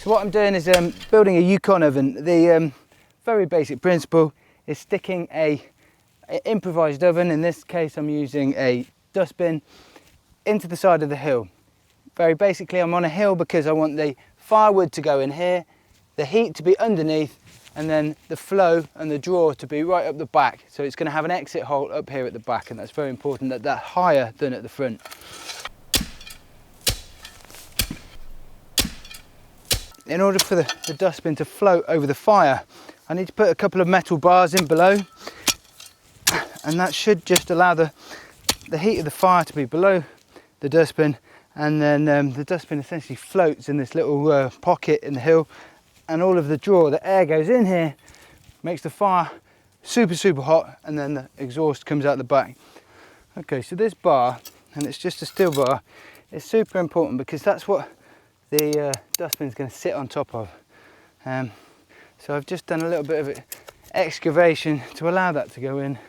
So what I'm doing is building a Yukon oven. The very basic principle is sticking a improvised oven, in this case I'm using a dustbin, into the side of the hill. Very basically I'm on a hill because I want the firewood to go in here, the heat to be underneath, and then the flow and the draw to be right up the back. So it's going to have an exit hole up here at the back, and that's very important that that's higher than at the front. In order for the dustbin to float over the fire, I need to put a couple of metal bars in below, and that should just allow the heat of the fire to be below the dustbin, and then the dustbin essentially floats in this little pocket in the hill, and all of the draw, the air goes in here, makes the fire super hot, and then the exhaust comes out the back. Okay, so this bar, and it's just a steel bar, is super important because that's what the dustbin is going to sit on top of. So I've just done a little bit of excavation to allow that to go in.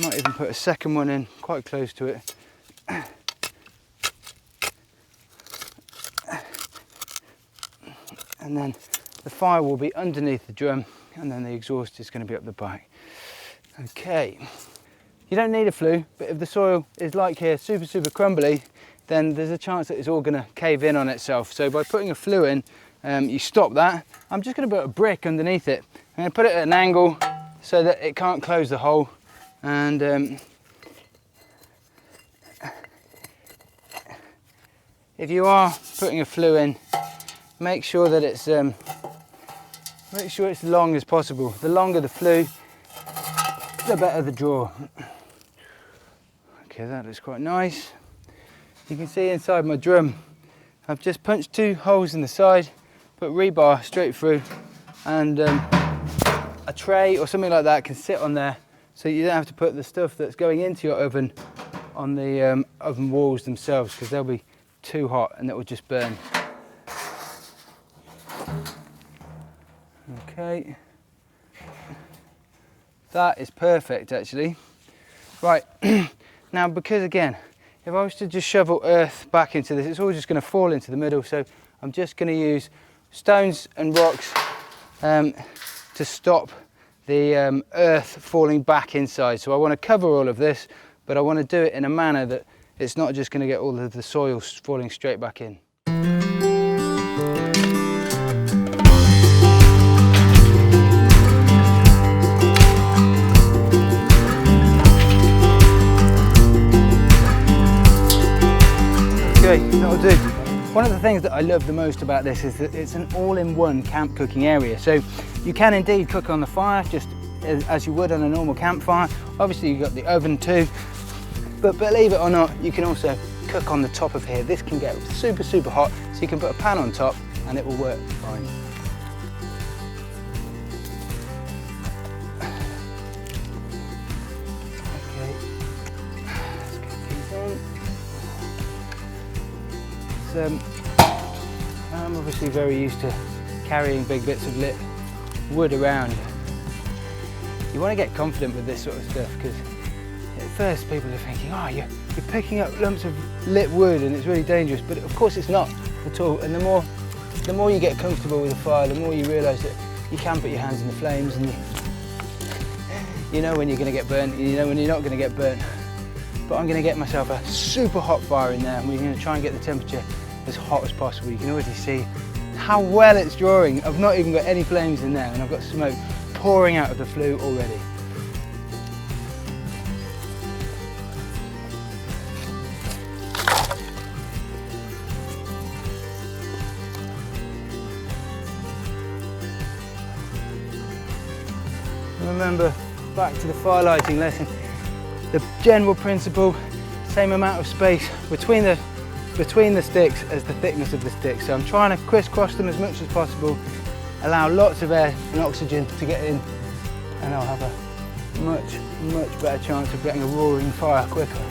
Might even put a second one in quite close to it. And then the fire will be underneath the drum, and then the exhaust is going to be up the back. Okay, you don't need a flue, but if the soil is like here, super crumbly, then there's a chance that it's all going to cave in on itself. So by putting a flue in, you stop that. I'm just going to put a brick underneath it. I'm going to put it at an angle so that it can't close the hole. And if you are putting a flue in, make sure that it's as long as possible. The longer the flue, the better the draw. Okay, that looks quite nice. You can see inside my drum, I've just punched 2 holes in the side, put rebar straight through, and a tray or something like that can sit on there, so you don't have to put the stuff that's going into your oven on the oven walls themselves, because they'll be too hot and it will just burn. Okay, that is perfect actually. Right, now because again, if I was to just shovel earth back into this, it's all just going to fall into the middle, so I'm just going to use stones and rocks to stop the earth falling back inside. So I want to cover all of this, but I want to do it in a manner that it's not just going to get all of the soil falling straight back in. Okay, that'll do. One of the things that I love the most about this is that it's an all-in-one camp cooking area. So you can indeed cook on the fire just as you would on a normal campfire. Obviously you've got the oven too, but believe it or not, you can also cook on the top of here. This can get super hot, so you can put a pan on top and it will work fine. Okay, let's get these in. I'm obviously very used to carrying big bits of lit wood around. You want to get confident with this sort of stuff, because at first people are thinking, oh, you're picking up lumps of lit wood and it's really dangerous, but of course it's not at all. And the more you get comfortable with the fire, the more you realise that you can put your hands in the flames, and you know when you're going to get burnt, you know when you're not going to get burnt. But I'm going to get myself a super hot fire in there, and we're going to try and get the temperature as hot as possible. You can already see how well it's drawing. I've not even got any flames in there, and I've got smoke pouring out of the flue already. Remember, back to the fire lighting lesson, the general principle, same amount of space between the sticks as the thickness of the sticks. So I'm trying to crisscross them as much as possible, allow lots of air and oxygen to get in, and I'll have a much better chance of getting a roaring fire quicker.